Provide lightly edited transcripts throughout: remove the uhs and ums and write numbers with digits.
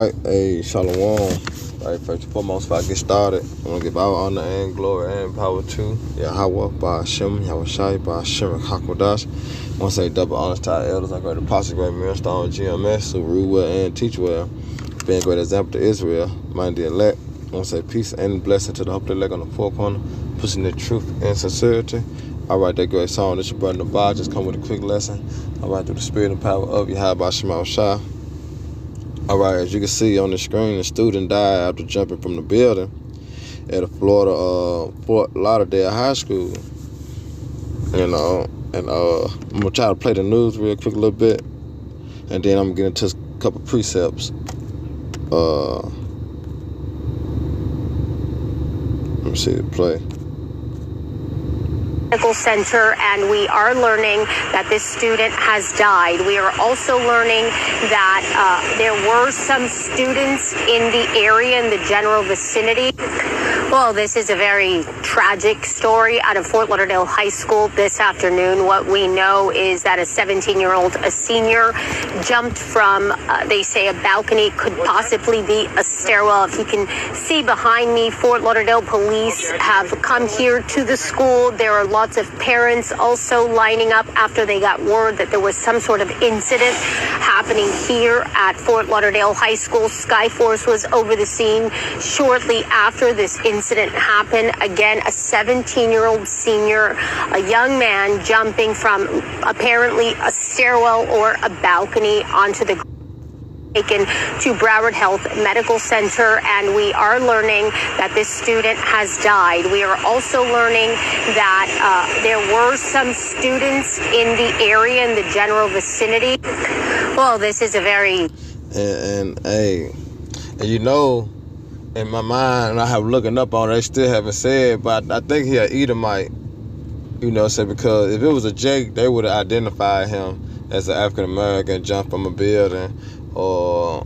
Right, hey, Shalom. Right, first and foremost, if I get started, I want to give all honor and glory and power to Yahweh, by Hashem, Yahweh Shai, by Hashem, and Hakodash. I want to say double honors to our elders, our great apostle, great millstone, GMS, who rule well and teach well, being a great example to Israel, mind the elect. I want to say peace and blessing to the hope of the elect on the four corner, pushing the truth and sincerity. All right, that great song, this your brother Nabaj, just come with a quick lesson. All right, through the spirit and power of Yahweh, by Hashem, Shai. Alright, as you can see on the screen, a student died after jumping from the building at a Florida, Fort Lauderdale High School. And I'm going to try to play the news real quick a little bit. And then I'm going to get into a couple precepts. Let me see the play. Medical Center, and we are learning that this student has died. We are also learning that there were some students in the area, in the general vicinity. Well, this is a very tragic story out of Fort Lauderdale High School this afternoon. What we know is that a 17-year-old, a senior, jumped from, they say, a balcony, could possibly be a stairwell. If you can see behind me, Fort Lauderdale police have come here to the school. There are lots of parents also lining up after they got word that there was some sort of incident happening here at Fort Lauderdale High School. Skyforce was over the scene shortly after this incident happened. Again, a 17-year-old senior, a young man jumping from apparently a stairwell or a balcony onto the taken to Broward Health Medical Center, and we are learning that this student has died. We are also learning that there were some students in the area, in the general vicinity. Well, this is a very... And you know, in my mind, I have looking up on it, they still haven't said, but I think he an Edomite. You know, so because if it was a Jake, they would have identified him as an African-American jump from a building, or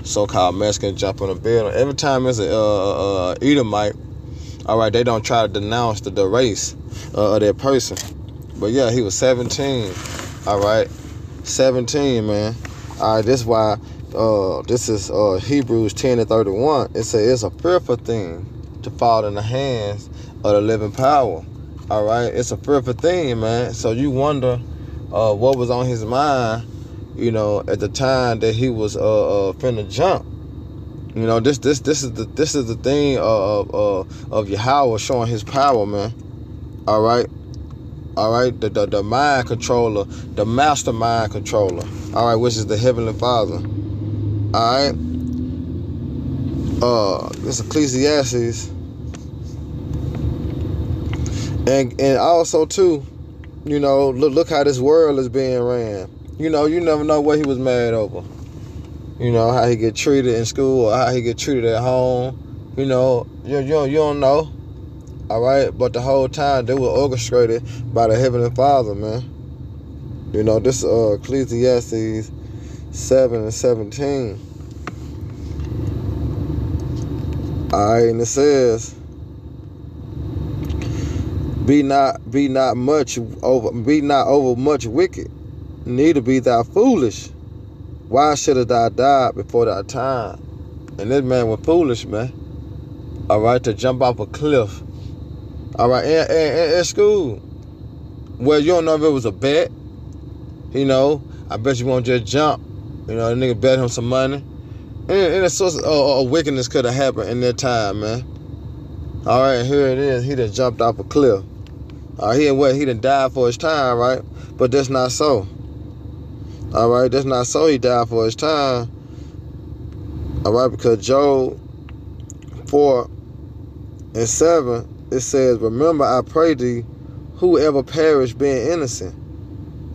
so-called Mexican jump on a building. Every time it's a Edomite, all right, they don't try to denounce the race of that person. But yeah, he was 17. All right, 17, man. All right, this is why this is Hebrews 10:31. It says it's a fearful thing to fall in the hands of the living power. All right, it's a fearful thing, man. So you wonder what was on his mind, you know, at the time that he was finna jump. You know, this is the thing of Yahweh showing his power, man. All right, the mind controller, the mastermind controller. All right, which is the Heavenly Father. All right, this Ecclesiastes, and also too, you know, look how this world is being ran. You know, you never know what he was mad over. You know, how he get treated in school or how he get treated at home. You know, you don't know. All right? But the whole time, they were orchestrated by the Heavenly Father, man. You know, this Ecclesiastes 7:17. All right, and it says, Be not over much wicked, neither be thou foolish. Why shouldst thou die before thy time? And this man was foolish, man. All right, to jump off a cliff. All right, in school. Well, you don't know if it was a bet. You know, I bet you won't just jump. You know, the nigga bet him some money. And a source of wickedness could have happened in that time, man. All right, here it is. He done jumped off a cliff. He done died for his time, right? But that's not so. All right, that's not so. He died for his time. All right, because Job 4:7, it says, Remember, I pray thee, whoever perished being innocent.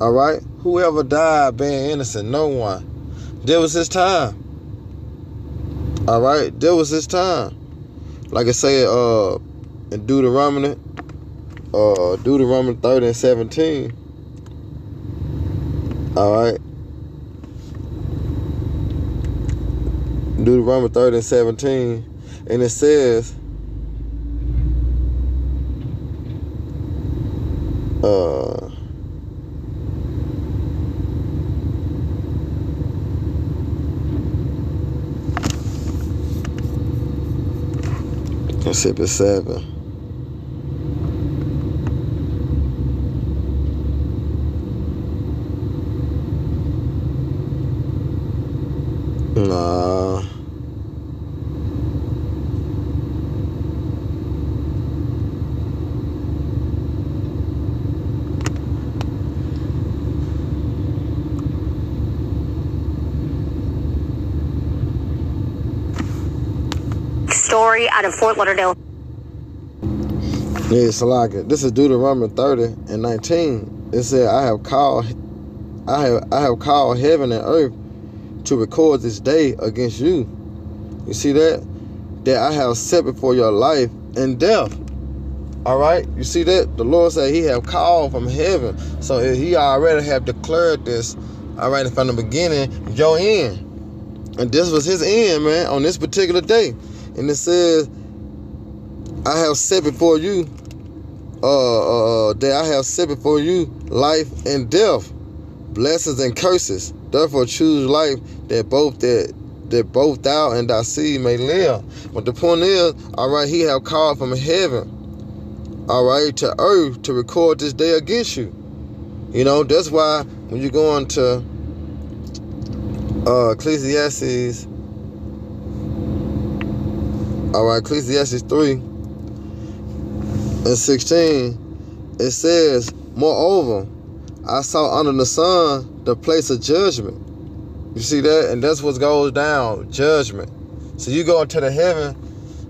All right, whoever died being innocent, no one. There was his time. All right, there was his time. Like I said, in Deuteronomy 30:17. All right. Deuteronomy 30:17. And it says, Mississippi 7. Nah. Story out of Fort Lauderdale. Yeah, Salaka. This is Deuteronomy 30 and 19. It said, I have called heaven and earth to record this day against you. You see that? That I have set before your life and death. All right? You see that? The Lord said he have called from heaven. So he already have declared this, all right, from the beginning, your end. And this was his end, man, on this particular day. And it says, I have set before you, that I have set before you life and death, blessings and curses. Therefore choose life that both thou and thy seed may live. But the point is, all right, he have called from heaven, all right, to earth to record this day against you. You know, that's why when you go into Ecclesiastes, all right, Ecclesiastes 3 and 16, it says, moreover, I saw under the sun the place of judgment. You see that? And that's what goes down, judgment. So you go into the heaven,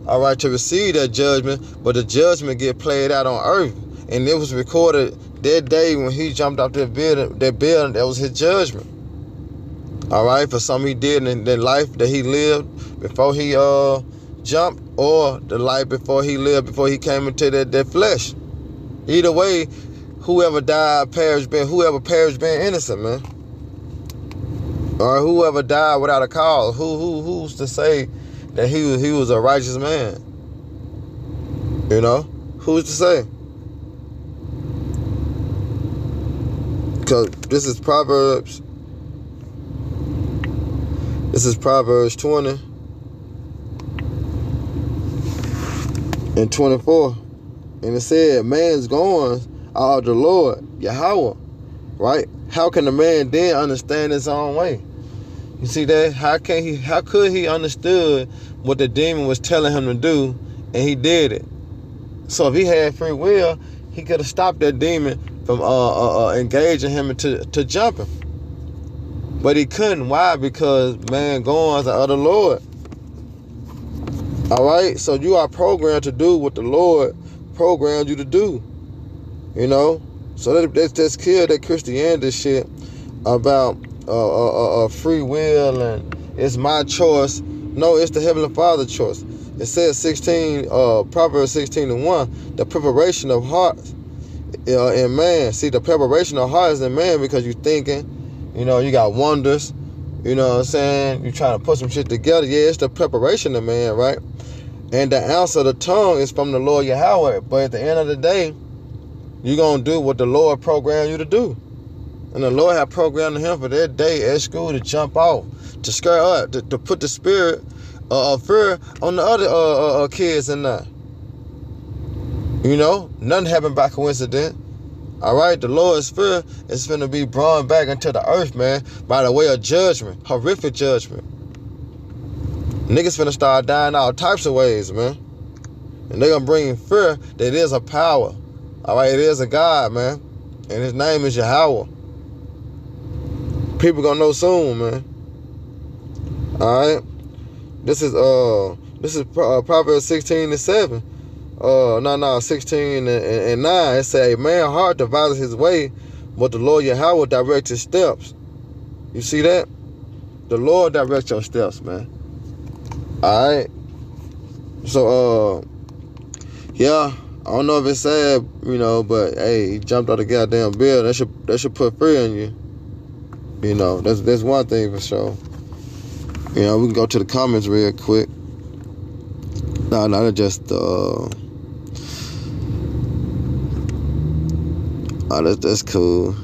all right, to receive that judgment, but the judgment get played out on earth. And it was recorded that day when he jumped off that building, that was his judgment. All right, for something he did in the life that he lived before he jumped, or the life before he lived, before he came into that flesh. Either way, whoever perished being innocent, man. Or whoever died without a cause. Who's to say that he was a righteous man? You know? Who's to say? Because this is Proverbs 20 and 24. And it said, man's goings are of the Lord, Yahweh. Right? How can a man then understand his own way? You see that? How could he understood what the demon was telling him to do, and he did it? So if he had free will, he could have stopped that demon from engaging him into jumping. But he couldn't. Why? Because man goings are of the Lord. All right? So you are programmed to do what the Lord programmed you to do. You know? So let's kill that Christianity shit about free will and it's my choice. No, it's the Heavenly Father's choice. It says Proverbs 16 and 1, the preparation of hearts in man. See, the preparation of hearts in man because you're thinking, you know, you got wonders, you know what I'm saying? You're trying to put some shit together. Yeah, it's the preparation of man, right? And the answer of the tongue is from the Lord Yahweh. But at the end of the day, you're going to do what the Lord programmed you to do. And the Lord had programmed him for that day at school to jump off, to scare up, to put the spirit of fear on the other kids in there. You know, nothing happened by coincidence. All right, the Lord's fear is finna be brought back into the earth, man, by the way of judgment, horrific judgment. Niggas finna start dying all types of ways, man. And they're gonna bring fear that it is a power. All right, it is a God, man. And his name is Yahweh. People gonna know soon, man. All right. This is Proverbs 16 and 7. 16 and 9. It say, a man's heart devises his way, but the Lord Yahweh directs his steps. You see that? The Lord directs your steps, man. All right. So, yeah. I don't know if it's sad, you know, but hey, he jumped out the goddamn building. That should put fear in you. You know, that's one thing for sure. You know, we can go to the comments real quick. No, not just that's cool.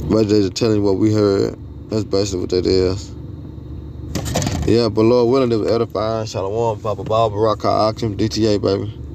But they're just telling you what we heard. That's basically what that is. Yeah, but Lord willing, it was edifying. Shalom, Papa Bob, Baraka, Akim, DTA, baby.